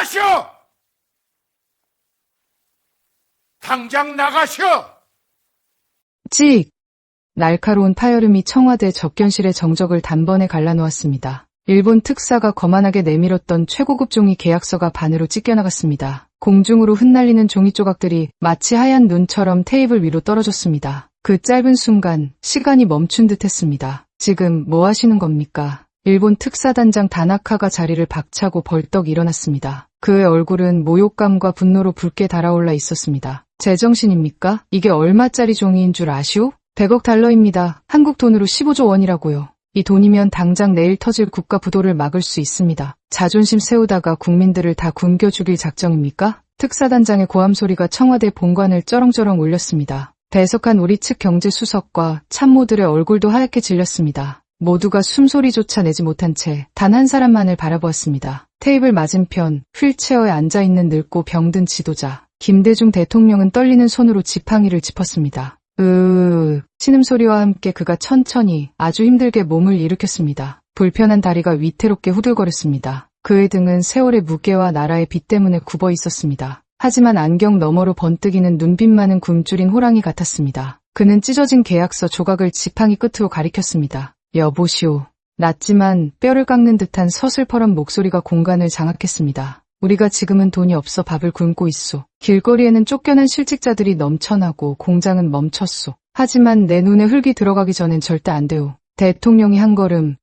나가시오! 당장 나가시오! 찍! 날카로운 파열음이 청와대 접견실의 정적을 단번에 갈라놓았습니다. 일본 특사가 거만하게 내밀었던 최고급 종이 계약서가 반으로 찢겨나갔습니다. 공중으로 흩날리는 종이 조각들이 마치 하얀 눈처럼 테이블 위로 떨어졌습니다. 그 짧은 순간 시간이 멈춘 듯 했습니다. 지금 뭐 하시는 겁니까? 일본 특사단장 다나카가 자리를 박차고 벌떡 일어났습니다. 그의 얼굴은 모욕감과 분노로 붉게 달아올라 있었습니다. 제정신입니까? 이게 얼마짜리 종이인 줄 아시오? 100억 달러입니다. 한국 돈으로 15조 원이라고요. 이 돈이면 당장 내일 터질 국가 부도를 막을 수 있습니다. 자존심 세우다가 국민들을 다 굶겨 죽일 작정입니까? 특사단장의 고함 소리가 청와대 본관을 쩌렁쩌렁 울렸습니다. 배석한 우리 측 경제수석과 참모들의 얼굴도 하얗게 질렸습니다. 모두가 숨소리조차 내지 못한 채 단 한 사람만을 바라보았습니다. 테이블 맞은편 휠체어에 앉아있는 늙고 병든 지도자 김대중 대통령은 떨리는 손으로 지팡이를 짚었습니다. 신음소리와 함께 그가 천천히 아주 힘들게 몸을 일으켰습니다. 불편한 다리가 위태롭게 후들거렸습니다. 그의 등은 세월의 무게와 나라의 빚 때문에 굽어 있었습니다. 하지만 안경 너머로 번뜩이는 눈빛 많은 굶주린 호랑이 같았습니다. 그는 찢어진 계약서 조각을 지팡이 끝으로 가리켰습니다. 여보시오. 낮지만 뼈를 깎는 듯한 서슬퍼런 목소리가 공간을 장악했습니다. 우리가 지금은 돈이 없어 밥을 굶고 있소. 길거리에는 쫓겨난 실직자들이 넘쳐나고 공장은 멈췄소. 하지만 내 눈에 흙이 들어가기 전엔 절대 안 돼요. 대통령이 한 걸음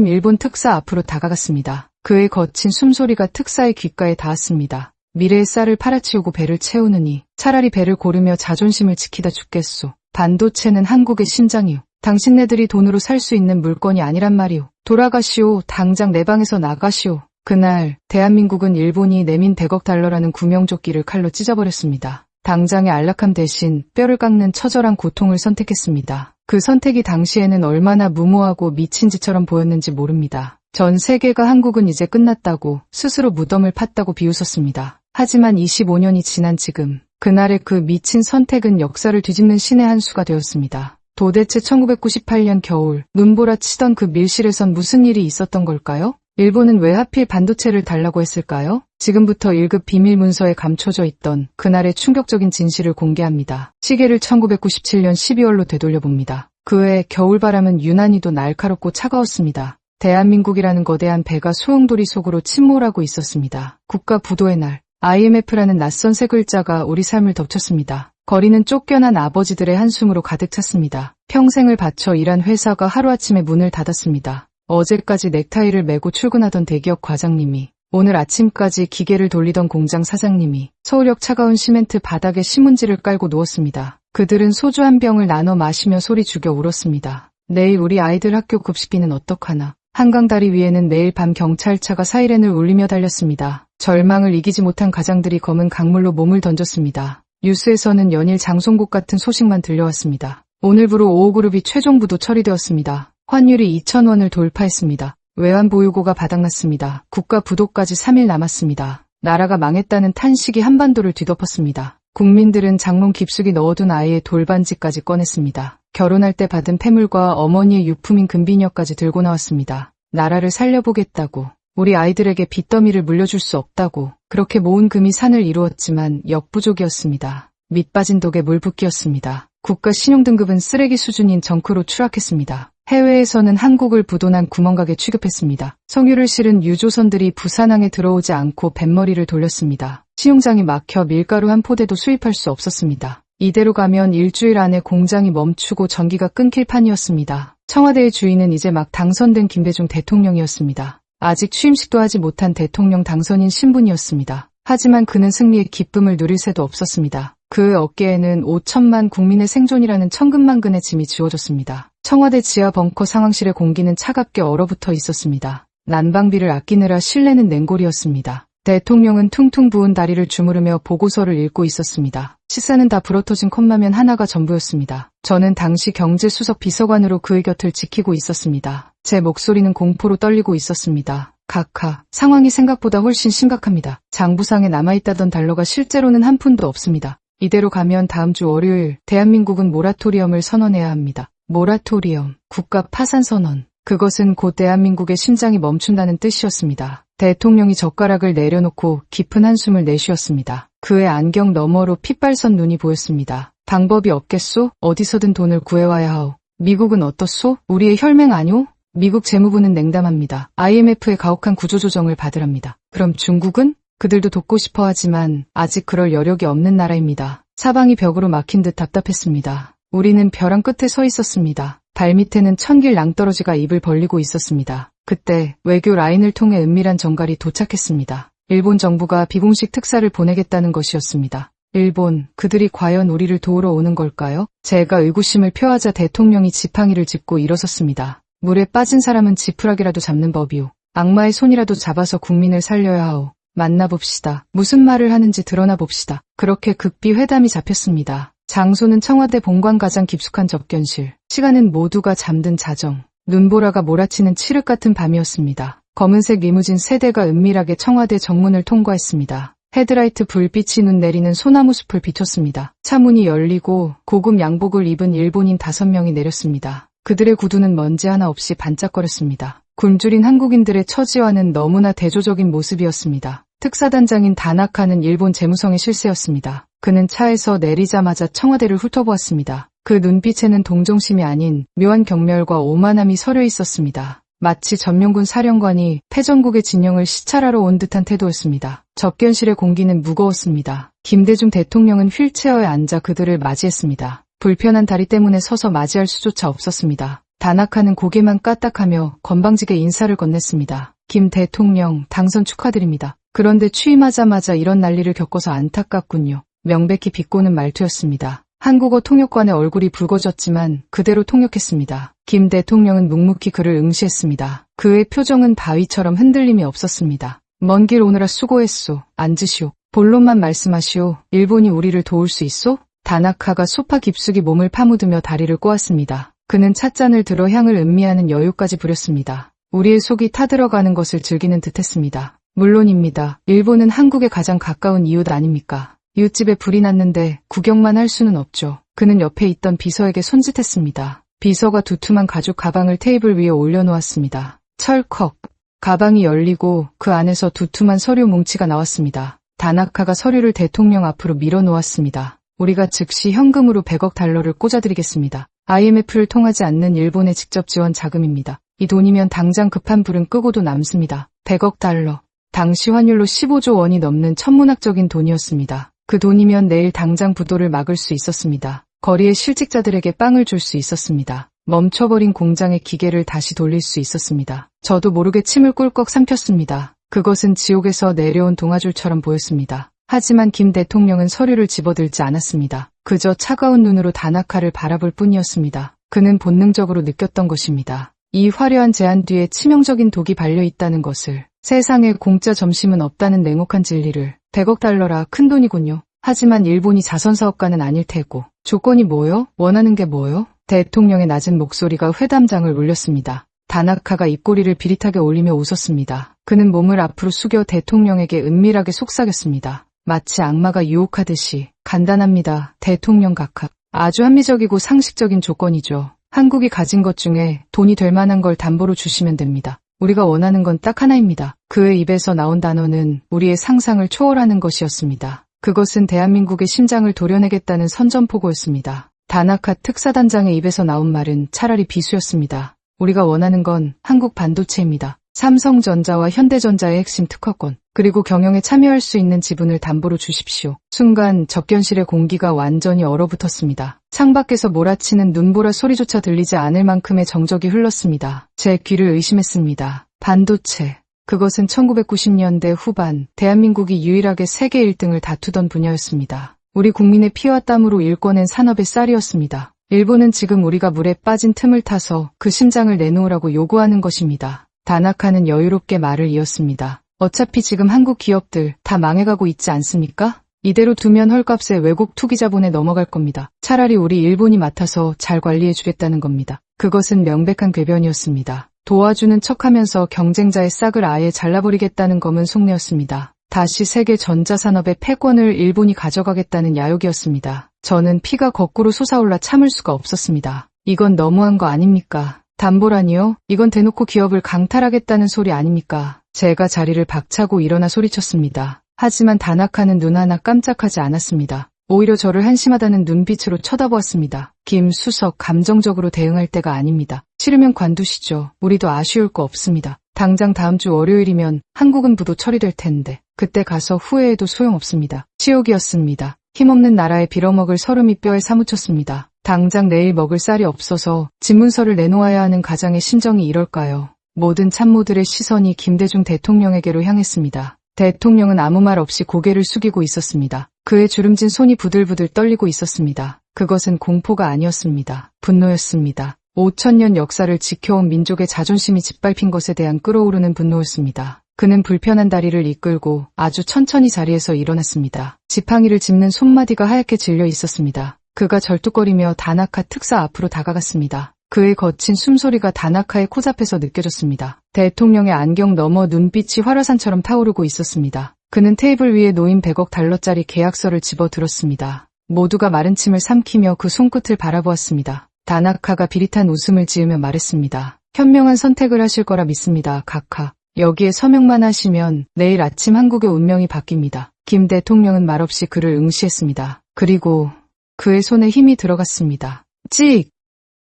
일본 특사 앞으로 다가갔습니다. 그의 거친 숨소리가 특사의 귓가에 닿았습니다. 미래의 쌀을 팔아치우고 배를 채우느니 차라리 배를 고르며 자존심을 지키다 죽겠소. 반도체는 한국의 심장이요. 당신네들이 돈으로 살 수 있는 물건이 아니란 말이오. 돌아가시오. 당장 내 방에서 나가시오. 그날 대한민국은 일본이 내민 100억 달러라는 구명조끼를 칼로 찢어버렸습니다. 당장의 안락함 대신 뼈를 깎는 처절한 고통을 선택했습니다. 그 선택이 당시에는 얼마나 무모하고 미친 짓처럼 보였는지 모릅니다. 전 세계가 한국은 이제 끝났다고 스스로 무덤을 팠다고 비웃었습니다. 하지만 25년이 지난 지금 그날의 그 미친 선택은 역사를 뒤집는 신의 한 수가 되었습니다. 도대체 1998년 겨울 눈보라 치던 그 밀실에선 무슨 일이 있었던 걸까요? 일본은 왜 하필 반도체를 달라고 했을까요? 지금부터 1급 비밀 문서에 감춰져 있던 그날의 충격적인 진실을 공개합니다. 시계를 1997년 12월로 되돌려봅니다. 그 해 겨울바람은 유난히도 날카롭고 차가웠습니다. 대한민국이라는 거대한 배가 소용돌이 속으로 침몰하고 있었습니다. 국가 부도의 날, IMF라는 낯선 세 글자가 우리 삶을 덮쳤습니다. 거리는 쫓겨난 아버지들의 한숨으로 가득 찼습니다. 평생을 바쳐 일한 회사가 하루아침에 문을 닫았습니다. 어제까지 넥타이를 메고 출근하던 대기업 과장님이, 오늘 아침까지 기계를 돌리던 공장 사장님이 서울역 차가운 시멘트 바닥에 신문지를 깔고 누웠습니다. 그들은 소주 한 병을 나눠 마시며 소리 죽여 울었습니다. 내일 우리 아이들 학교 급식비는 어떡하나. 한강다리 위에는 매일 밤 경찰차가 사이렌을 울리며 달렸습니다. 절망을 이기지 못한 가장들이 검은 강물로 몸을 던졌습니다. 뉴스에서는 연일 장송국 같은 소식만 들려왔습니다. 오늘부로 5호그룹이 최종 부도 처리되었습니다. 환율이 2,000원을 돌파했습니다. 외환보유고가 바닥났습니다. 국가 부도까지 3일 남았습니다. 나라가 망했다는 탄식이 한반도를 뒤덮었습니다. 국민들은 장롱 깊숙이 넣어둔 아이의 돌반지까지 꺼냈습니다. 결혼할 때 받은 패물과 어머니의 유품인 금비녀까지 들고 나왔습니다. 나라를 살려보겠다고, 우리 아이들에게 빚더미를 물려줄 수 없다고, 그렇게 모은 금이 산을 이루었지만 역부족이었습니다. 밑빠진 독에 물붓기였습니다. 국가 신용등급은 쓰레기 수준인 정크로 추락했습니다. 해외에서는 한국을 부도난 구멍가게 취급했습니다. 석유를 실은 유조선들이 부산항에 들어오지 않고 뱃머리를 돌렸습니다. 신용장이 막혀 밀가루 한 포대도 수입할 수 없었습니다. 이대로 가면 일주일 안에 공장이 멈추고 전기가 끊길 판이었습니다. 청와대의 주인은 이제 막 당선된 김대중 대통령이었습니다. 아직 취임식도 하지 못한 대통령 당선인 신분이었습니다. 하지만 그는 승리의 기쁨을 누릴 새도 없었습니다. 그의 어깨에는 5천만 국민의 생존이라는 천근만근의 짐이 지워졌습니다. 청와대 지하 벙커 상황실의 공기는 차갑게 얼어붙어 있었습니다. 난방비를 아끼느라 실내는 냉골이었습니다. 대통령은 퉁퉁 부은 다리를 주무르며 보고서를 읽고 있었습니다. 식사는 다 불어터진 컵라면 하나가 전부였습니다. 저는 당시 경제수석 비서관으로 그의 곁을 지키고 있었습니다. 제 목소리는 공포로 떨리고 있었습니다. 카카, 상황이 생각보다 훨씬 심각합니다. 장부상에 남아있다던 달러가 실제로는 한 푼도 없습니다. 이대로 가면 다음 주 월요일 대한민국은 모라토리엄을 선언해야 합니다. 모라토리엄, 국가 파산 선언. 그것은 곧 대한민국의 심장이 멈춘다는 뜻이었습니다. 대통령이 젓가락을 내려놓고 깊은 한숨을 내쉬었습니다. 그의 안경 너머로 핏발선 눈이 보였습니다. 방법이 없겠소? 어디서든 돈을 구해와야 하오. 미국은 어떻소? 우리의 혈맹 아니오? 미국 재무부는 냉담합니다. IMF의 가혹한 구조조정을 받으랍니다. 그럼 중국은? 그들도 돕고 싶어 하지만 아직 그럴 여력이 없는 나라입니다. 사방이 벽으로 막힌 듯 답답했습니다. 우리는 벼랑 끝에 서 있었습니다. 발밑에는 천길 낭떠러지가 입을 벌리고 있었습니다. 그때 외교 라인을 통해 은밀한 전갈이 도착했습니다. 일본 정부가 비공식 특사를 보내겠다는 것이었습니다. 일본, 그들이 과연 우리를 도우러 오는 걸까요? 제가 의구심을 표하자 대통령이 지팡이를 짚고 일어섰습니다. 물에 빠진 사람은 지푸라기라도 잡는 법이오. 악마의 손이라도 잡아서 국민을 살려야 하오. 만나봅시다. 무슨 말을 하는지 드러나 봅시다. 그렇게 극비 회담이 잡혔습니다. 장소는 청와대 본관 가장 깊숙한 접견실. 시간은 모두가 잠든 자정. 눈보라가 몰아치는 칠흑 같은 밤이었습니다. 검은색 리무진 3대가 은밀하게 청와대 정문을 통과했습니다. 헤드라이트 불빛이 눈 내리는 소나무 숲을 비췄습니다. 차문이 열리고 고급 양복을 입은 일본인 5명이 내렸습니다. 그들의 구두는 먼지 하나 없이 반짝거렸습니다. 굶주린 한국인들의 처지와는 너무나 대조적인 모습이었습니다. 특사단장인 다나카는 일본 재무성의 실세였습니다. 그는 차에서 내리자마자 청와대를 훑어보았습니다. 그 눈빛에는 동정심이 아닌 묘한 경멸과 오만함이 서려 있었습니다. 마치 점령군 사령관이 패전국의 진영을 시찰하러 온 듯한 태도였습니다. 접견실의 공기는 무거웠습니다. 김대중 대통령은 휠체어에 앉아 그들을 맞이했습니다. 불편한 다리 때문에 서서 맞이할 수조차 없었습니다. 다나카는 고개만 까딱하며 건방지게 인사를 건넸습니다. 김 대통령 당선 축하드립니다. 그런데 취임하자마자 이런 난리를 겪어서 안타깝군요. 명백히 비꼬는 말투였습니다. 한국어 통역관의 얼굴이 붉어졌지만 그대로 통역했습니다. 김 대통령은 묵묵히 그를 응시했습니다. 그의 표정은 바위처럼 흔들림이 없었습니다. 먼 길 오느라 수고했소. 앉으시오. 본론만 말씀하시오. 일본이 우리를 도울 수 있소? 다나카가 소파 깊숙이 몸을 파묻으며 다리를 꼬았습니다. 그는 찻잔을 들어 향을 음미하는 여유까지 부렸습니다. 우리의 속이 타들어가는 것을 즐기는 듯했습니다. 물론입니다. 일본은 한국에 가장 가까운 이웃 아닙니까? 이웃집에 불이 났는데 구경만 할 수는 없죠. 그는 옆에 있던 비서에게 손짓했습니다. 비서가 두툼한 가죽 가방을 테이블 위에 올려놓았습니다. 철컥. 가방이 열리고 그 안에서 두툼한 서류 뭉치가 나왔습니다. 다나카가 서류를 대통령 앞으로 밀어놓았습니다. 우리가 즉시 현금으로 100억 달러를 꽂아드리겠습니다. IMF를 통하지 않는 일본의 직접 지원 자금입니다. 이 돈이면 당장 급한 불은 끄고도 남습니다. 100억 달러. 당시 환율로 15조 원이 넘는 천문학적인 돈이었습니다. 그 돈이면 내일 당장 부도를 막을 수 있었습니다. 거리의 실직자들에게 빵을 줄 수 있었습니다. 멈춰버린 공장의 기계를 다시 돌릴 수 있었습니다. 저도 모르게 침을 꿀꺽 삼켰습니다. 그것은 지옥에서 내려온 동아줄처럼 보였습니다. 하지만 김 대통령은 서류를 집어들지 않았습니다. 그저 차가운 눈으로 다나카를 바라볼 뿐이었습니다. 그는 본능적으로 느꼈던 것입니다. 이 화려한 제안 뒤에 치명적인 독이 발려있다는 것을. 세상에 공짜 점심은 없다는 냉혹한 진리를. 100억 달러라 큰돈이군요. 하지만 일본이 자선사업가는 아닐 테고. 조건이 뭐요? 원하는 게 뭐요? 대통령의 낮은 목소리가 회담장을 울렸습니다. 다나카가 입꼬리를 비릿하게 올리며 웃었습니다. 그는 몸을 앞으로 숙여 대통령에게 은밀하게 속삭였습니다. 마치 악마가 유혹하듯이. 간단합니다. 대통령 각하. 아주 합리적이고 상식적인 조건이죠. 한국이 가진 것 중에 돈이 될 만한 걸 담보로 주시면 됩니다. 우리가 원하는 건 딱 하나입니다. 그의 입에서 나온 단어는 우리의 상상을 초월하는 것이었습니다. 그것은 대한민국의 심장을 도려내겠다는 선전포고였습니다. 다나카 특사단장의 입에서 나온 말은 차라리 비수였습니다. 우리가 원하는 건 한국 반도체입니다. 삼성전자와 현대전자의 핵심 특허권, 그리고 경영에 참여할 수 있는 지분을 담보로 주십시오. 순간 접견실의 공기가 완전히 얼어붙었습니다. 창밖에서 몰아치는 눈보라 소리조차 들리지 않을 만큼의 정적이 흘렀습니다. 제 귀를 의심했습니다. 반도체. 그것은 1990년대 후반 대한민국이 유일하게 세계 1등을 다투던 분야였습니다. 우리 국민의 피와 땀으로 일궈낸 산업의 쌀이었습니다. 일본은 지금 우리가 물에 빠진 틈을 타서 그 심장을 내놓으라고 요구하는 것입니다. 다나카는 여유롭게 말을 이었습니다. 어차피 지금 한국 기업들 다 망해가고 있지 않습니까? 이대로 두면 헐값에 외국 투기 자본에 넘어갈 겁니다. 차라리 우리 일본이 맡아서 잘 관리해주겠다는 겁니다. 그것은 명백한 궤변이었습니다. 도와주는 척하면서 경쟁자의 싹을 아예 잘라버리겠다는 검은 속내였습니다. 다시 세계 전자산업의 패권을 일본이 가져가겠다는 야욕이었습니다. 저는 피가 거꾸로 솟아올라 참을 수가 없었습니다. 이건 너무한 거 아닙니까? 담보라니요? 이건 대놓고 기업을 강탈하겠다는 소리 아닙니까? 제가 자리를 박차고 일어나 소리쳤습니다. 하지만 다나카는 눈 하나 깜짝하지 않았습니다. 오히려 저를 한심하다는 눈빛으로 쳐다보았습니다. 김 수석, 감정적으로 대응할 때가 아닙니다. 싫으면 관두시죠. 우리도 아쉬울 거 없습니다. 당장 다음 주 월요일이면 한국은 부도 처리될 텐데 그때 가서 후회해도 소용없습니다. 치욕이었습니다. 힘없는 나라에 빌어먹을 서름이 뼈에 사무쳤습니다. 당장 내일 먹을 쌀이 없어서 집문서를 내놓아야 하는 가장의 심정이 이럴까요? 모든 참모들의 시선이 김대중 대통령에게로 향했습니다. 대통령은 아무 말 없이 고개를 숙이고 있었습니다. 그의 주름진 손이 부들부들 떨리고 있었습니다. 그것은 공포가 아니었습니다. 분노였습니다. 5,000년 역사를 지켜온 민족의 자존심이 짓밟힌 것에 대한 끓어오르는 분노였습니다. 그는 불편한 다리를 이끌고 아주 천천히 자리에서 일어났습니다. 지팡이를 짚는 손마디가 하얗게 질려 있었습니다. 그가 절뚝거리며 다나카 특사 앞으로 다가갔습니다. 그의 거친 숨소리가 다나카의 코잡에서 느껴졌습니다. 대통령의 안경 너머 눈빛이 활화산처럼 타오르고 있었습니다. 그는 테이블 위에 놓인 100억 달러짜리 계약서를 집어들었습니다. 모두가 마른 침을 삼키며 그 손끝을 바라보았습니다. 다나카가 비릿한 웃음을 지으며 말했습니다. 현명한 선택을 하실 거라 믿습니다, 카카. 여기에 서명만 하시면 내일 아침 한국의 운명이 바뀝니다. 김 대통령은 말없이 그를 응시했습니다. 그리고 그의 손에 힘이 들어갔습니다. 찍!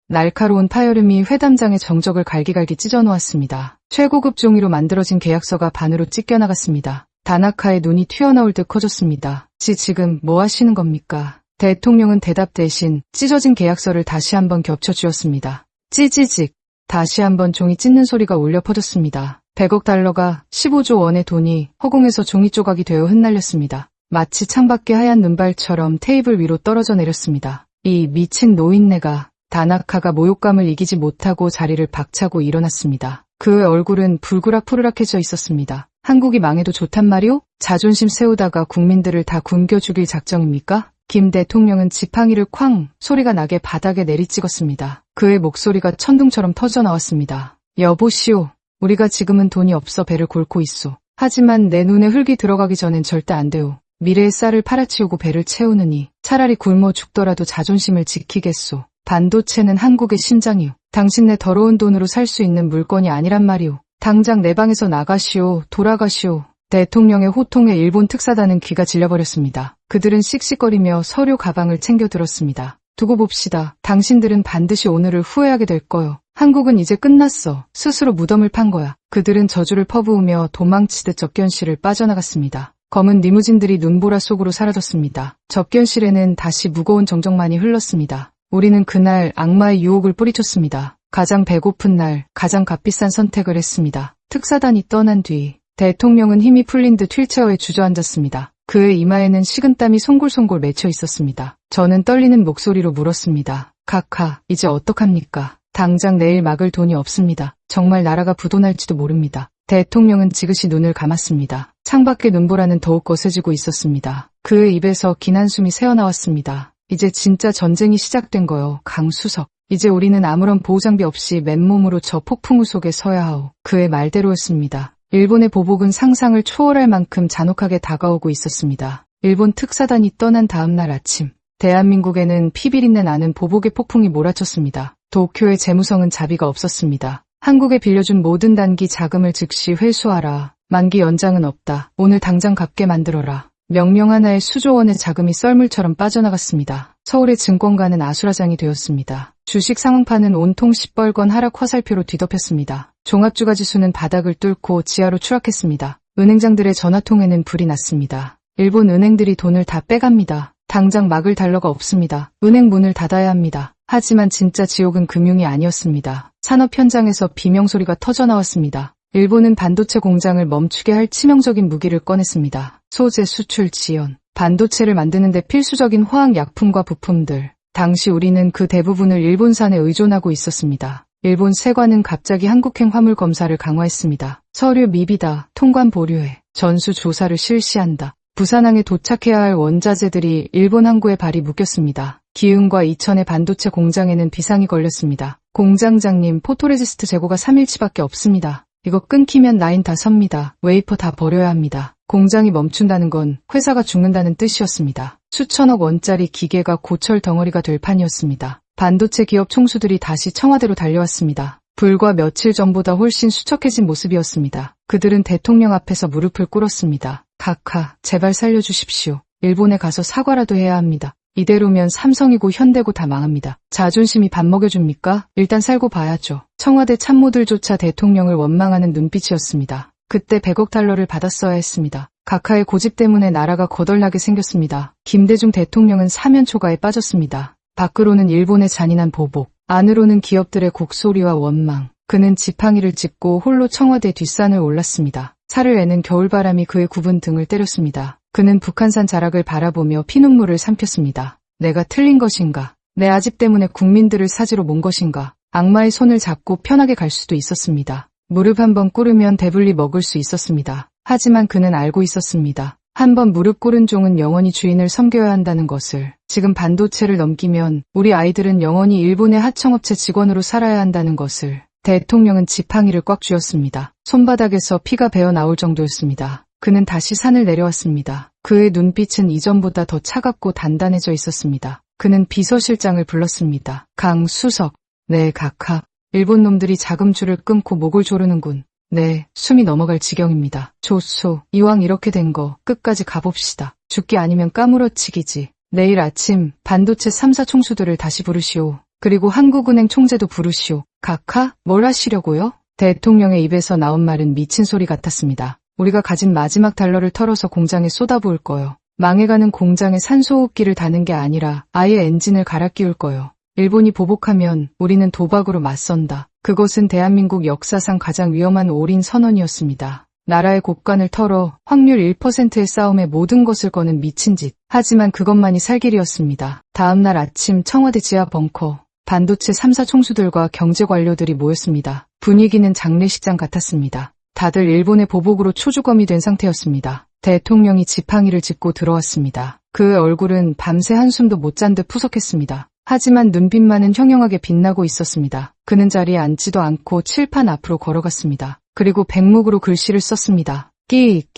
날카로운 파열음이 회담장의 정적을 갈기갈기 찢어놓았습니다. 최고급 종이로 만들어진 계약서가 반으로 찢겨나갔습니다. 다나카의 눈이 튀어나올 듯 커졌습니다. 지금 뭐 하시는 겁니까? 대통령은 대답 대신 찢어진 계약서를 다시 한번 겹쳐주었습니다. 찌찌직! 다시 한번 종이 찢는 소리가 울려 퍼졌습니다. 100억 달러가 15조 원의 돈이 허공에서 종이 조각이 되어 흩날렸습니다. 마치 창밖의 하얀 눈발처럼 테이블 위로 떨어져 내렸습니다. 이 미친 노인네가. 다나카가 모욕감을 이기지 못하고 자리를 박차고 일어났습니다. 그의 얼굴은 불그락푸르락해져 있었습니다. 한국이 망해도 좋단 말이오? 자존심 세우다가 국민들을 다 굶겨 죽일 작정입니까? 김 대통령은 지팡이를 쾅 소리가 나게 바닥에 내리찍었습니다. 그의 목소리가 천둥처럼 터져나왔습니다. 여보시오. 우리가 지금은 돈이 없어 배를 골고 있소. 하지만 내 눈에 흙이 들어가기 전엔 절대 안 돼오. 미래의 쌀을 팔아치우고 배를 채우느니 차라리 굶어 죽더라도 자존심을 지키겠소. 반도체는 한국의 심장이오. 당신네 더러운 돈으로 살 수 있는 물건이 아니란 말이오. 당장 내 방에서 나가시오. 돌아가시오. 대통령의 호통에 일본 특사단은 귀가 질려버렸습니다. 그들은 씩씩거리며 서류 가방을 챙겨 들었습니다. 두고 봅시다. 당신들은 반드시 오늘을 후회하게 될 거요. 한국은 이제 끝났어. 스스로 무덤을 판 거야. 그들은 저주를 퍼부으며 도망치듯 접견실을 빠져나갔습니다. 검은 리무진들이 눈보라 속으로 사라졌습니다. 접견실에는 다시 무거운 정적만이 흘렀습니다. 우리는 그날 악마의 유혹을 뿌리쳤습니다. 가장 배고픈 날, 가장 값비싼 선택을 했습니다. 특사단이 떠난 뒤 대통령은 힘이 풀린 듯 휠체어에 주저앉았습니다. 그의 이마에는 식은땀이 송골송골 맺혀 있었습니다. 저는 떨리는 목소리로 물었습니다. 카카, 이제 어떡합니까? 당장 내일 막을 돈이 없습니다. 정말 나라가 부도날지도 모릅니다. 대통령은 지그시 눈을 감았습니다. 창밖의 눈보라는 더욱 거세지고 있었습니다. 그의 입에서 긴 한숨이 새어나왔습니다. 이제 진짜 전쟁이 시작된 거요, 강수석. 이제 우리는 아무런 보호장비 없이 맨몸으로 저 폭풍우 속에 서야 하오. 그의 말대로였습니다. 일본의 보복은 상상을 초월할 만큼 잔혹하게 다가오고 있었습니다. 일본 특사단이 떠난 다음 날 아침, 대한민국에는 피비린내 나는 보복의 폭풍이 몰아쳤습니다. 도쿄의 재무성은 자비가 없었습니다. 한국에 빌려준 모든 단기 자금을 즉시 회수하라. 만기 연장은 없다. 오늘 당장 갚게 만들어라. 명령 하나에 수조 원의 자금이 썰물처럼 빠져나갔습니다. 서울의 증권가는 아수라장이 되었습니다. 주식 상황판은 온통 시뻘건 하락 화살표로 뒤덮였습니다. 종합주가지수는 바닥을 뚫고 지하로 추락했습니다. 은행장들의 전화통에는 불이 났습니다. 일본 은행들이 돈을 다 빼갑니다. 당장 막을 달러가 없습니다. 은행 문을 닫아야 합니다. 하지만 진짜 지옥은 금융이 아니었습니다. 산업 현장에서 비명소리가 터져나왔습니다. 일본은 반도체 공장을 멈추게 할 치명적인 무기를 꺼냈습니다. 소재 수출 지연, 반도체를 만드는 데 필수적인 화학약품과 부품들. 당시 우리는 그 대부분을 일본산에 의존하고 있었습니다. 일본 세관은 갑자기 한국행 화물 검사를 강화했습니다. 서류 미비다, 통관 보류해, 전수 조사를 실시한다. 부산항에 도착해야 할 원자재들이 일본 항구에 발이 묶였습니다. 기흥과 이천의 반도체 공장에는 비상이 걸렸습니다. 공장장님, 포토레지스트 재고가 3일치밖에 없습니다. 이거 끊기면 라인 다 섭니다. 웨이퍼 다 버려야 합니다. 공장이 멈춘다는 건 회사가 죽는다는 뜻이었습니다. 수천억 원짜리 기계가 고철 덩어리가 될 판이었습니다. 반도체 기업 총수들이 다시 청와대로 달려왔습니다. 불과 며칠 전보다 훨씬 수척해진 모습이었습니다. 그들은 대통령 앞에서 무릎을 꿇었습니다. 카카, 제발 살려주십시오. 일본에 가서 사과라도 해야 합니다. 이대로면 삼성이고 현대고 다 망합니다. 자존심이 밥 먹여줍니까? 일단 살고 봐야죠. 청와대 참모들조차 대통령을 원망하는 눈빛이었습니다. 그때 100억 달러를 받았어야 했습니다. 카카의 고집 때문에 나라가 거덜나게 생겼습니다. 김대중 대통령은 사면 초가에 빠졌습니다. 밖으로는 일본의 잔인한 보복, 안으로는 기업들의 곡소리와 원망. 그는 지팡이를 짚고 홀로 청와대 뒷산을 올랐습니다. 살을 내는 겨울바람이 그의 굽은 등을 때렸습니다. 그는 북한산 자락을 바라보며 피눈물을 삼켰습니다. 내가 틀린 것인가? 내 아집 때문에 국민들을 사지로 몬 것인가? 악마의 손을 잡고 편하게 갈 수도 있었습니다. 무릎 한번 꿇으면 배불리 먹을 수 있었습니다. 하지만 그는 알고 있었습니다. 한번 무릎 꿇은 종은 영원히 주인을 섬겨야 한다는 것을. 지금 반도체를 넘기면 우리 아이들은 영원히 일본의 하청업체 직원으로 살아야 한다는 것을. 대통령은 지팡이를 꽉 쥐었습니다. 손바닥에서 피가 배어 나올 정도였습니다. 그는 다시 산을 내려왔습니다. 그의 눈빛은 이전보다 더 차갑고 단단해져 있었습니다. 그는 비서실장을 불렀습니다. 강수석. 네, 각하. 일본 놈들이 자금줄을 끊고 목을 조르는군. 네, 숨이 넘어갈 지경입니다. 좋소. 이왕 이렇게 된 거 끝까지 가봅시다. 죽기 아니면 까무러치기지. 내일 아침 반도체 3사 총수들을 다시 부르시오. 그리고 한국은행 총재도 부르시오. 각하? 뭘 하시려고요? 대통령의 입에서 나온 말은 미친 소리 같았습니다. 우리가 가진 마지막 달러를 털어서 공장에 쏟아부을 거요. 망해가는 공장에 산소호흡기를 다는 게 아니라 아예 엔진을 갈아 끼울 거요. 일본이 보복하면 우리는 도박으로 맞선다. 그것은 대한민국 역사상 가장 위험한 올인 선언이었습니다. 나라의 곳간을 털어 확률 1%의 싸움에 모든 것을 거는 미친 짓. 하지만 그것만이 살 길이었습니다. 다음 날 아침 청와대 지하 벙커. 반도체 3사 총수들과 경제 관료들이 모였습니다. 분위기는 장례식장 같았습니다. 다들 일본의 보복으로 초주검이 된 상태였습니다. 대통령이 지팡이를 짚고 들어왔습니다. 그의 얼굴은 밤새 한숨도 못 잔 듯 푸석했습니다. 하지만 눈빛만은 형형하게 빛나고 있었습니다. 그는 자리에 앉지도 않고 칠판 앞으로 걸어갔습니다. 그리고 백목으로 글씨를 썼습니다. 끼익.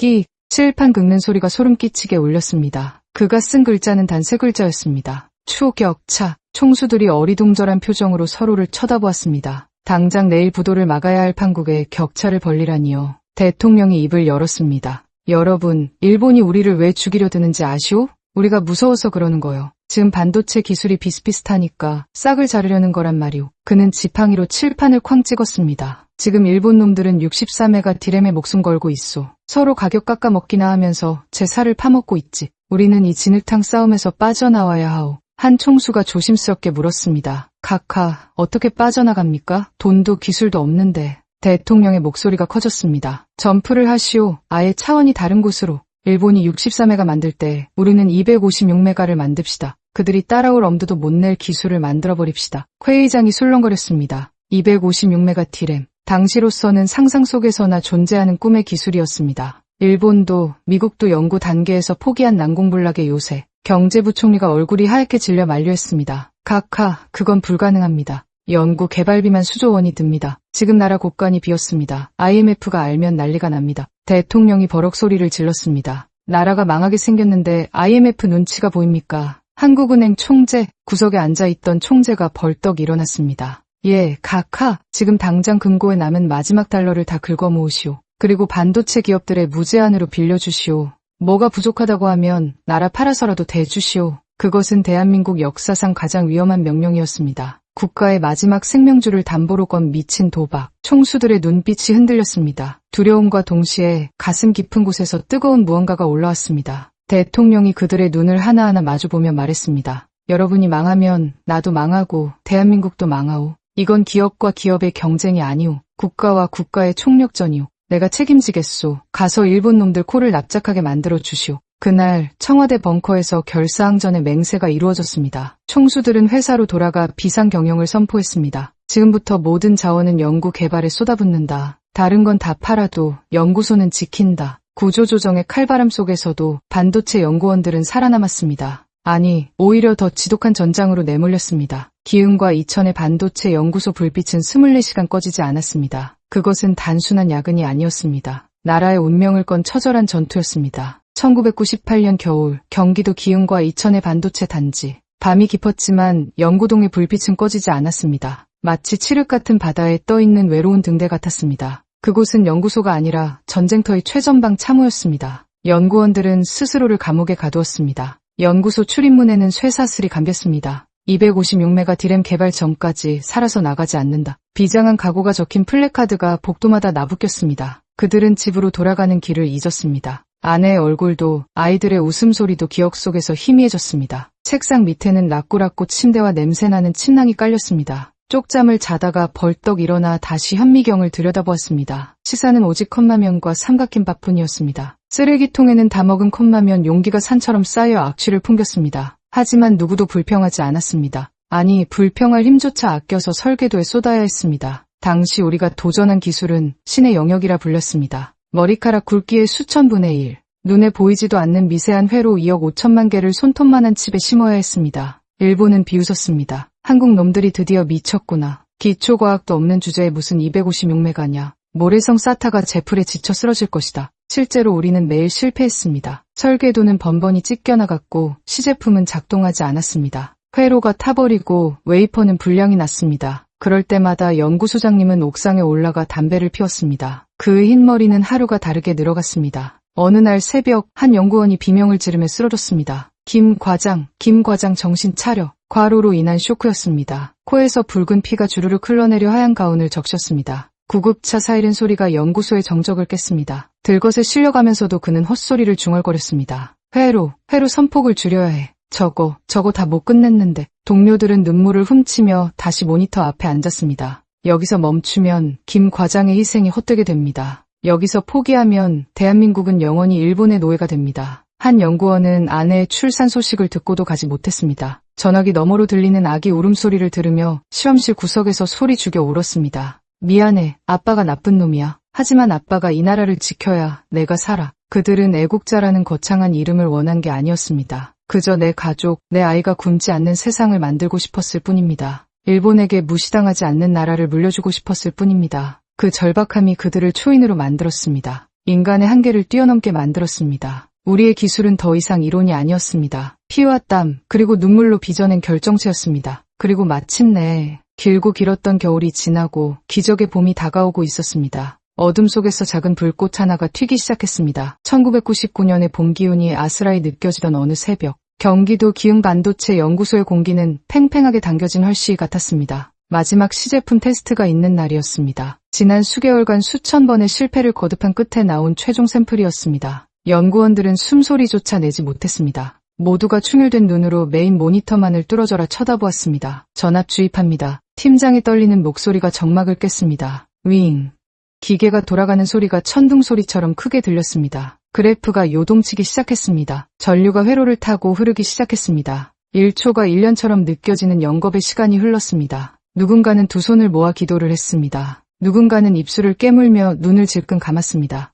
칠판 긁는 소리가 소름 끼치게 울렸습니다. 그가 쓴 글자는 단 3글자였습니다. 추격차. 총수들이 어리둥절한 표정으로 서로를 쳐다보았습니다. 당장 내일 부도를 막아야 할 판국에 격차를 벌리라니요. 대통령이 입을 열었습니다. 여러분, 일본이 우리를 왜 죽이려 드는지 아시오? 우리가 무서워서 그러는 거요. 지금 반도체 기술이 비슷비슷하니까 싹을 자르려는 거란 말이오. 그는 지팡이로 칠판을 쾅 찍었습니다. 지금 일본 놈들은 63메가 디램에 목숨 걸고 있소. 서로 가격 깎아먹기나 하면서 제 살을 파먹고 있지. 우리는 이 진흙탕 싸움에서 빠져나와야 하오. 한 총수가 조심스럽게 물었습니다. 카카, 어떻게 빠져나갑니까? 돈도 기술도 없는데. 대통령의 목소리가 커졌습니다. 점프를 하시오. 아예 차원이 다른 곳으로. 일본이 64메가 만들 때 우리는 256메가를 만듭시다. 그들이 따라올 엄두도 못 낼 기술을 만들어버립시다. 회의장이 술렁거렸습니다. 256메가 디램. 당시로서는 상상 속에서나 존재하는 꿈의 기술이었습니다. 일본도 미국도 연구 단계에서 포기한 난공불락의 요새. 경제부총리가 얼굴이 하얗게 질려 만류했습니다. 카카, 그건 불가능합니다. 연구 개발비만 수조 원이 듭니다. 지금 나라 곳간이 비었습니다. IMF가 알면 난리가 납니다. 대통령이 버럭 소리를 질렀습니다. 나라가 망하게 생겼는데 IMF 눈치가 보입니까? 한국은행 총재, 구석에 앉아있던 총재가 벌떡 일어났습니다. 예, 카카, 지금 당장 금고에 남은 마지막 달러를 다 긁어 모으시오. 그리고 반도체 기업들의 무제한으로 빌려주시오. 뭐가 부족하다고 하면 나라 팔아서라도 대주시오. 그것은 대한민국 역사상 가장 위험한 명령이었습니다. 국가의 마지막 생명줄을 담보로 건 미친 도박. 총수들의 눈빛이 흔들렸습니다. 두려움과 동시에 가슴 깊은 곳에서 뜨거운 무언가가 올라왔습니다. 대통령이 그들의 눈을 하나하나 마주보며 말했습니다. 여러분이 망하면 나도 망하고 대한민국도 망하오. 이건 기업과 기업의 경쟁이 아니오. 국가와 국가의 총력전이오. 내가 책임지겠소. 가서 일본 놈들 코를 납작하게 만들어 주시오. 그날 청와대 벙커에서 결사항전의 맹세가 이루어졌습니다. 총수들은 회사로 돌아가 비상경영을 선포했습니다. 지금부터 모든 자원은 연구 개발에 쏟아붓는다. 다른 건 다 팔아도 연구소는 지킨다. 구조조정의 칼바람 속에서도 반도체 연구원들은 살아남았습니다. 아니, 오히려 더 지독한 전장으로 내몰렸습니다. 기흥과 이천의 반도체 연구소 불빛은 24시간 꺼지지 않았습니다. 그것은 단순한 야근이 아니었습니다. 나라의 운명을 건 처절한 전투였습니다. 1998년 겨울, 경기도 기흥과 이천의 반도체 단지. 밤이 깊었지만 연구동의 불빛은 꺼지지 않았습니다. 마치 칠흑 같은 바다에 떠있는 외로운 등대 같았습니다. 그곳은 연구소가 아니라 전쟁터의 최전방 참호였습니다. 연구원들은 스스로를 감옥에 가두었습니다. 연구소 출입문에는 쇠사슬이 감겼습니다. 256메가 디램 개발 전까지 살아서 나가지 않는다. 비장한 각오가 적힌 플래카드가 복도마다 나부꼈습니다. 그들은 집으로 돌아가는 길을 잊었습니다. 아내의 얼굴도 아이들의 웃음소리도 기억 속에서 희미해졌습니다. 책상 밑에는 라꾸라꾸 침대와 냄새나는 침낭이 깔렸습니다. 쪽잠을 자다가 벌떡 일어나 다시 현미경을 들여다보았습니다. 시사는 오직 컵라면과 삼각김밥뿐이었습니다. 쓰레기통에는 다 먹은 컵라면 용기가 산처럼 쌓여 악취를 풍겼습니다. 하지만 누구도 불평하지 않았습니다. 아니, 불평할 힘조차 아껴서 설계도에 쏟아야 했습니다. 당시 우리가 도전한 기술은 신의 영역이라 불렸습니다. 머리카락 굵기의 수천 분의 1, 눈에 보이지도 않는 미세한 회로 2억 5천만 개를 손톱만한 칩에 심어야 했습니다. 일본은 비웃었습니다. 한국 놈들이 드디어 미쳤구나. 기초과학도 없는 주제에 무슨 256메가냐. 모래성 사타가 제풀에 지쳐 쓰러질 것이다. 실제로 우리는 매일 실패했습니다. 설계도는 번번이 찢겨나갔고 시제품은 작동하지 않았습니다. 회로가 타버리고 웨이퍼는 불량이 났습니다. 그럴 때마다 연구소장님은 옥상에 올라가 담배를 피웠습니다. 그의 흰머리는 하루가 다르게 늘어갔습니다. 어느 날 새벽 한 연구원이 비명을 지르며 쓰러졌습니다. 김 과장 정신 차려. 과로로 인한 쇼크였습니다. 코에서 붉은 피가 주르륵 흘러내려 하얀 가운을 적셨습니다. 구급차 사이렌 소리가 연구소의 정적을 깼습니다. 들것에 실려가면서도 그는 헛소리를 중얼거렸습니다. 회로 선폭을 줄여야 해. 저거 다 못 끝냈는데. 동료들은 눈물을 훔치며 다시 모니터 앞에 앉았습니다. 여기서 멈추면 김 과장의 희생이 헛되게 됩니다. 여기서 포기하면 대한민국은 영원히 일본의 노예가 됩니다. 한 연구원은 아내의 출산 소식을 듣고도 가지 못했습니다. 전화기 너머로 들리는 아기 울음소리를 들으며 실험실 구석에서 소리 죽여 울었습니다. 미안해, 아빠가 나쁜 놈이야. 하지만 아빠가 이 나라를 지켜야 내가 살아. 그들은 애국자라는 거창한 이름을 원한 게 아니었습니다. 그저 내 가족, 내 아이가 굶지 않는 세상을 만들고 싶었을 뿐입니다. 일본에게 무시당하지 않는 나라를 물려주고 싶었을 뿐입니다. 그 절박함이 그들을 초인으로 만들었습니다. 인간의 한계를 뛰어넘게 만들었습니다. 우리의 기술은 더 이상 이론이 아니었습니다. 피와 땀, 그리고 눈물로 빚어낸 결정체였습니다. 그리고 마침내 길고 길었던 겨울이 지나고 기적의 봄이 다가오고 있었습니다. 어둠 속에서 작은 불꽃 하나가 튀기 시작했습니다. 1999년의 봄 기운이 아스라이 느껴지던 어느 새벽, 경기도 기흥반도체 연구소의 공기는 팽팽하게 당겨진 헐시 같았습니다. 마지막 시제품 테스트가 있는 날이었습니다. 지난 수개월간 수천 번의 실패를 거듭한 끝에 나온 최종 샘플이었습니다. 연구원들은 숨소리조차 내지 못했습니다. 모두가 충혈된 눈으로 메인 모니터만을 뚫어져라 쳐다보았습니다. 전압 주입합니다. 팀장의 떨리는 목소리가 정막을 깼습니다. 윙. 기계가 돌아가는 소리가 천둥 소리처럼 크게 들렸습니다. 그래프가 요동치기 시작했습니다. 전류가 회로를 타고 흐르기 시작했습니다. 1초가 1년처럼 느껴지는 영겁의 시간이 흘렀습니다. 누군가는 두 손을 모아 기도를 했습니다. 누군가는 입술을 깨물며 눈을 질끈 감았습니다.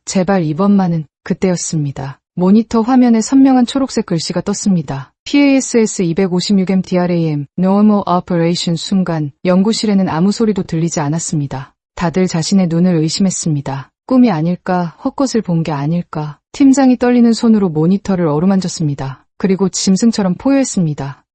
제발 이번만은. 그때였습니다. 모니터 화면에 선명한 초록색 글씨가 떴습니다. PASS 256M DRAM Normal Operation. 순간 연구실에는 아무 소리도 들리지 않았습니다. 다들 자신의 눈을 의심했습니다. 꿈이 아닐까, 헛것을 본 게 아닐까. 팀장이 떨리는 손으로 모니터를 어루만졌습니다. 그리고 짐승처럼 포효했습니다.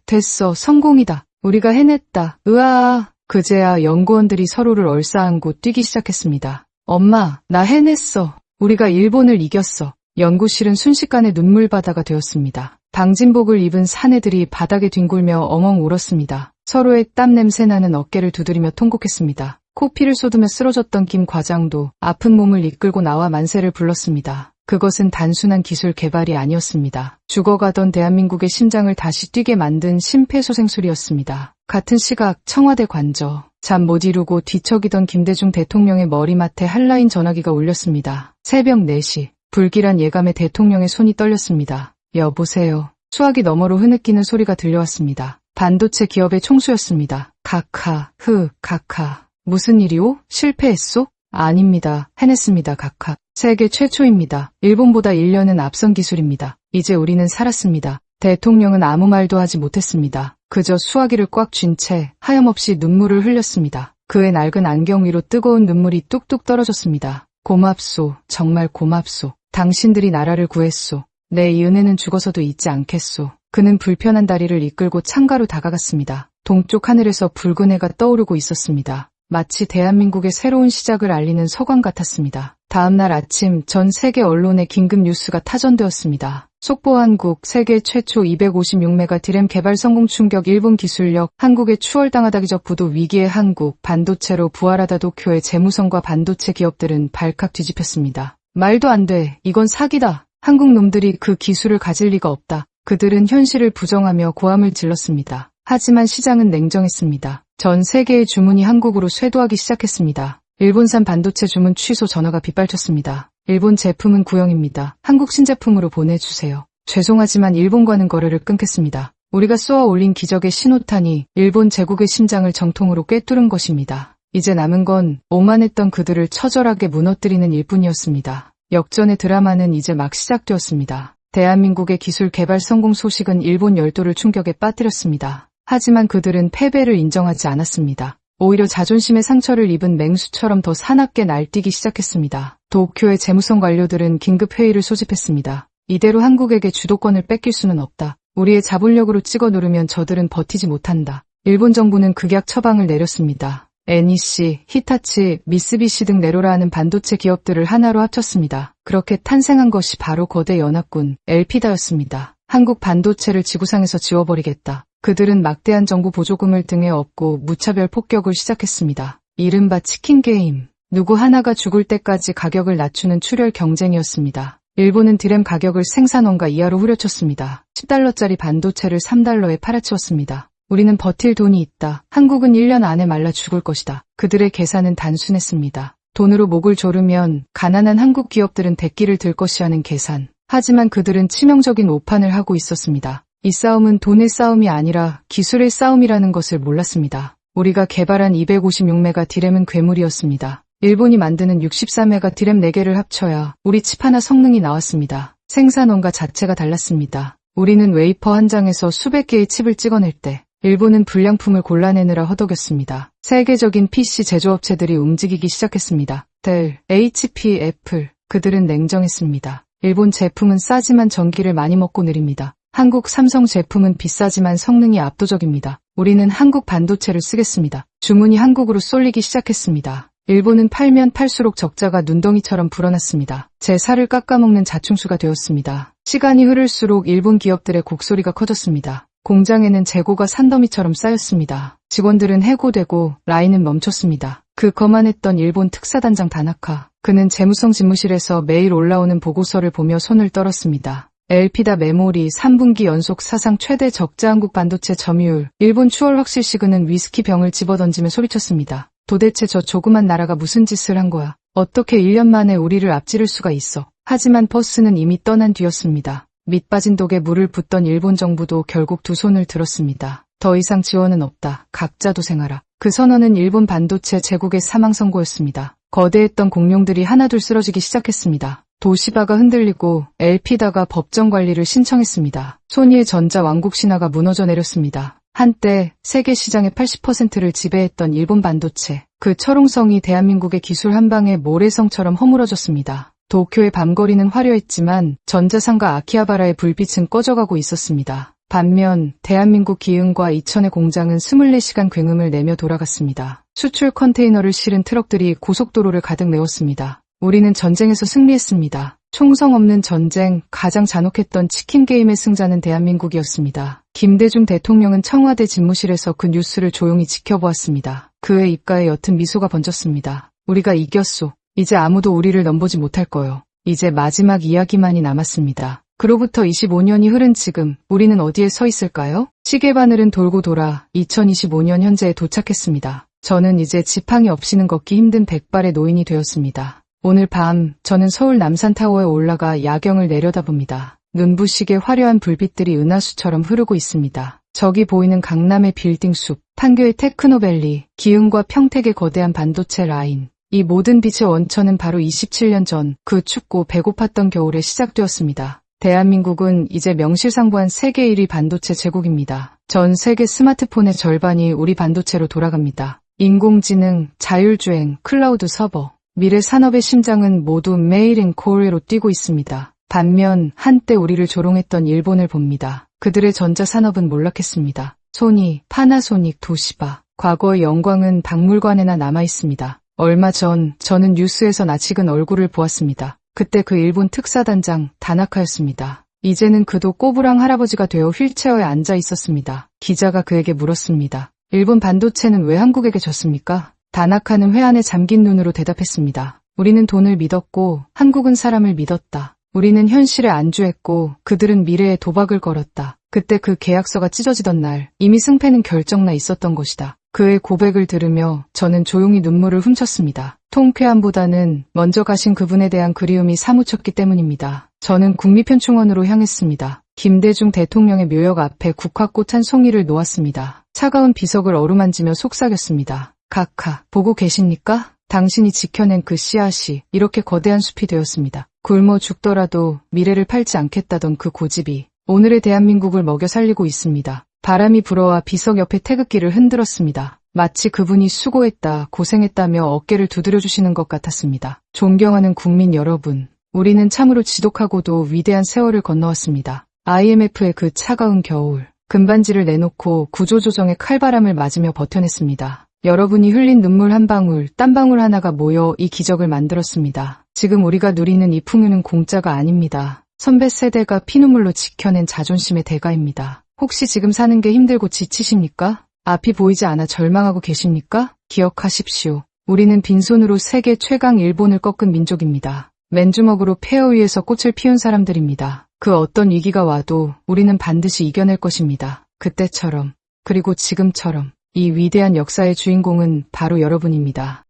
됐어, 성공이다. 우리가 해냈다. 으아. 그제야 연구원들이 서로를 얼싸안고 뛰기 시작했습니다. 엄마, 나 해냈어. 우리가 일본을 이겼어. 연구실은 순식간에 눈물바다가 되었습니다. 방진복을 입은 사내들이 바닥에 뒹굴며 엉엉 울었습니다. 서로의 땀 냄새나는 어깨를 두드리며 통곡했습니다. 코피를 쏟으며 쓰러졌던 김 과장도 아픈 몸을 이끌고 나와 만세를 불렀습니다. 그것은 단순한 기술 개발이 아니었습니다. 죽어가던 대한민국의 심장을 다시 뛰게 만든 심폐소생술이었습니다. 같은 시각 청와대 관저. 잠 못 이루고 뒤척이던 김대중 대통령의 머리맡에 한라인 전화기가 울렸습니다. 새벽 4시. 불길한 예감에 대통령의 손이 떨렸습니다. 여보세요. 수화기 너머로 흐느끼는 소리가 들려왔습니다. 반도체 기업의 총수였습니다. 카카. 무슨 일이오? 실패했소? 아닙니다. 해냈습니다. 카카. 세계 최초입니다. 일본보다 1년은 앞선 기술입니다. 이제 우리는 살았습니다. 대통령은 아무 말도 하지 못했습니다. 그저 수화기를 꽉 쥔 채 하염없이 눈물을 흘렸습니다. 그의 낡은 안경 위로 뜨거운 눈물이 뚝뚝 떨어졌습니다. 고맙소. 정말 고맙소. 당신들이 나라를 구했소. 내 이 은혜는 죽어서도 잊지 않겠소. 그는 불편한 다리를 이끌고 창가로 다가갔습니다. 동쪽 하늘에서 붉은 해가 떠오르고 있었습니다. 마치 대한민국의 새로운 시작을 알리는 서광 같았습니다. 다음 날 아침 전 세계 언론에 긴급 뉴스가 타전되었습니다. 속보 한국, 세계 최초 256메가 디램 개발 성공 충격 일본 기술력, 한국의 추월당하다 기적 부도 위기의 한국, 반도체로 부활하다 도쿄의 재무성과 반도체 기업들은 발칵 뒤집혔습니다. 말도 안 돼. 이건 사기다. 한국 놈들이 그 기술을 가질 리가 없다. 그들은 현실을 부정하며 고함을 질렀습니다. 하지만 시장은 냉정했습니다. 전 세계의 주문이 한국으로 쇄도하기 시작했습니다. 일본산 반도체 주문 취소 전화가 빗발쳤습니다. 일본 제품은 구형입니다. 한국 신제품으로 보내주세요. 죄송하지만 일본과는 거래를 끊겠습니다. 우리가 쏘아 올린 기적의 신호탄이 일본 제국의 심장을 정통으로 꿰뚫은 것입니다. 이제 남은 건 오만했던 그들을 처절하게 무너뜨리는 일뿐이었습니다. 역전의 드라마는 이제 막 시작되었습니다. 대한민국의 기술 개발 성공 소식은 일본 열도를 충격에 빠뜨렸습니다. 하지만 그들은 패배를 인정하지 않았습니다. 오히려 자존심의 상처를 입은 맹수처럼 더 사납게 날뛰기 시작했습니다. 도쿄의 재무성 관료들은 긴급 회의를 소집했습니다. 이대로 한국에게 주도권을 뺏길 수는 없다. 우리의 자본력으로 찍어 누르면 저들은 버티지 못한다. 일본 정부는 극약 처방을 내렸습니다. NEC, 히타치, 미쓰비시 등 내로라 하는 반도체 기업들을 하나로 합쳤습니다. 그렇게 탄생한 것이 바로 거대 연합군 엘피다였습니다. 한국 반도체를 지구상에서 지워버리겠다. 그들은 막대한 정부 보조금을 등에 업고 무차별 폭격을 시작했습니다. 이른바 치킨 게임. 누구 하나가 죽을 때까지 가격을 낮추는 출혈 경쟁이었습니다. 일본은 디램 가격을 생산원가 이하로 후려쳤습니다. 10달러짜리 반도체를 3달러에 팔아치웠습니다. 우리는 버틸 돈이 있다. 한국은 1년 안에 말라 죽을 것이다. 그들의 계산은 단순했습니다. 돈으로 목을 조르면 가난한 한국 기업들은 대기를 들 것이라는 계산. 하지만 그들은 치명적인 오판을 하고 있었습니다. 이 싸움은 돈의 싸움이 아니라 기술의 싸움이라는 것을 몰랐습니다. 우리가 개발한 256메가 디램은 괴물이었습니다. 일본이 만드는 64메가 디램 4개를 합쳐야 우리 칩 하나 성능이 나왔습니다. 생산원가 자체가 달랐습니다. 우리는 웨이퍼 한 장에서 수백 개의 칩을 찍어낼 때 일본은 불량품을 골라내느라 허덕였습니다. 세계적인 PC 제조업체들이 움직이기 시작했습니다. 델, HP, 애플, 그들은 냉정했습니다. 일본 제품은 싸지만 전기를 많이 먹고 느립니다. 한국 삼성 제품은 비싸지만 성능이 압도적입니다. 우리는 한국 반도체를 쓰겠습니다. 주문이 한국으로 쏠리기 시작했습니다. 일본은 팔면 팔수록 적자가 눈덩이처럼 불어났습니다. 제 살을 깎아먹는 자충수가 되었습니다. 시간이 흐를수록 일본 기업들의 곡소리가 커졌습니다. 공장에는 재고가 산더미처럼 쌓였습니다. 직원들은 해고되고 라인은 멈췄습니다. 그 거만했던 일본 특사단장 다나카. 그는 재무성 집무실에서 매일 올라오는 보고서를 보며 손을 떨었습니다. 엘피다 메모리 3분기 연속 사상 최대 적자 한국 반도체 점유율. 일본 추월 확실시 그는 위스키 병을 집어던지며 소리쳤습니다. 도대체 저 조그만 나라가 무슨 짓을 한 거야. 어떻게 1년 만에 우리를 앞지를 수가 있어. 하지만 버스는 이미 떠난 뒤였습니다. 밑빠진 독에 물을 붓던 일본 정부도 결국 두 손을 들었습니다. 더 이상 지원은 없다. 각자 도생하라. 그 선언은 일본 반도체 제국의 사망 선고였습니다. 거대했던 공룡들이 하나둘 쓰러지기 시작했습니다. 도시바가 흔들리고 엘피다가 법정 관리를 신청했습니다. 소니의 전자 왕국 신화가 무너져 내렸습니다. 한때 세계 시장의 80%를 지배했던 일본 반도체. 그 철옹성이 대한민국의 기술 한 방에 모래성처럼 허물어졌습니다. 도쿄의 밤거리는 화려했지만 전자상가 아키하바라의 불빛은 꺼져가고 있었습니다. 반면 대한민국 기흥과 이천의 공장은 24시간 굉음을 내며 돌아갔습니다. 수출 컨테이너를 실은 트럭들이 고속도로를 가득 메웠습니다. 우리는 전쟁에서 승리했습니다. 총성 없는 전쟁, 가장 잔혹했던 치킨 게임의 승자는 대한민국이었습니다. 김대중 대통령은 청와대 집무실에서 그 뉴스를 조용히 지켜보았습니다. 그의 입가에 옅은 미소가 번졌습니다. 우리가 이겼소. 이제 아무도 우리를 넘보지 못할 거요. 이제 마지막 이야기만이 남았습니다. 그로부터 25년이 흐른 지금 우리는 어디에 서 있을까요? 시계바늘은 돌고 돌아 2025년 현재에 도착했습니다. 저는 이제 지팡이 없이는 걷기 힘든 백발의 노인이 되었습니다. 오늘 밤 저는 서울 남산타워에 올라가 야경을 내려다봅니다. 눈부시게 화려한 불빛들이 은하수처럼 흐르고 있습니다. 저기 보이는 강남의 빌딩 숲, 판교의 테크노밸리, 기흥과 평택의 거대한 반도체 라인. 이 모든 빛의 원천은 바로 27년 전 그 춥고 배고팠던 겨울에 시작되었습니다. 대한민국은 이제 명실상부한 세계 1위 반도체 제국입니다. 전 세계 스마트폰의 절반이 우리 반도체로 돌아갑니다. 인공지능, 자율주행, 클라우드 서버, 미래 산업의 심장은 모두 메이드 인 코리아로 뛰고 있습니다. 반면 한때 우리를 조롱했던 일본을 봅니다. 그들의 전자산업은 몰락했습니다. 소니, 파나소닉, 도시바. 과거의 영광은 박물관에나 남아 있습니다. 얼마 전 저는 뉴스에서 낯익은 얼굴을 보았습니다. 그때 그 일본 특사단장 다나카였습니다. 이제는 그도 꼬부랑 할아버지가 되어 휠체어에 앉아 있었습니다. 기자가 그에게 물었습니다. 일본 반도체는 왜 한국에게 졌습니까? 다나카는 회한에 잠긴 눈으로 대답했습니다. 우리는 돈을 믿었고 한국은 사람을 믿었다. 우리는 현실에 안주했고 그들은 미래에 도박을 걸었다. 그때 그 계약서가 찢어지던 날 이미 승패는 결정나 있었던 것이다. 그의 고백을 들으며 저는 조용히 눈물을 훔쳤습니다. 통쾌함보다는 먼저 가신 그분에 대한 그리움이 사무쳤기 때문입니다. 저는 국미편충원으로 향했습니다. 김대중 대통령의 묘역 앞에 국화꽃 한 송이를 놓았습니다. 차가운 비석을 어루만지며 속삭였습니다. 카카, 보고 계십니까? 당신이 지켜낸 그 씨앗이 이렇게 거대한 숲이 되었습니다. 굶어 죽더라도 미래를 팔지 않겠다던 그 고집이 오늘의 대한민국을 먹여 살리고 있습니다. 바람이 불어와 비석 옆에 태극기를 흔들었습니다. 마치 그분이 수고했다, 고생했다며 어깨를 두드려주시는 것 같았습니다. 존경하는 국민 여러분, 우리는 참으로 지독하고도 위대한 세월을 건너왔습니다. IMF의 그 차가운 겨울, 금반지를 내놓고 구조조정의 칼바람을 맞으며 버텨냈습니다. 여러분이 흘린 눈물 한 방울, 땀방울 하나가 모여 이 기적을 만들었습니다. 지금 우리가 누리는 이 풍요는 공짜가 아닙니다. 선배 세대가 피눈물로 지켜낸 자존심의 대가입니다. 혹시 지금 사는 게 힘들고 지치십니까? 앞이 보이지 않아 절망하고 계십니까? 기억하십시오. 우리는 빈손으로 세계 최강 일본을 꺾은 민족입니다. 맨주먹으로 폐허 위에서 꽃을 피운 사람들입니다. 그 어떤 위기가 와도 우리는 반드시 이겨낼 것입니다. 그때처럼, 그리고 지금처럼. 이 위대한 역사의 주인공은 바로 여러분입니다.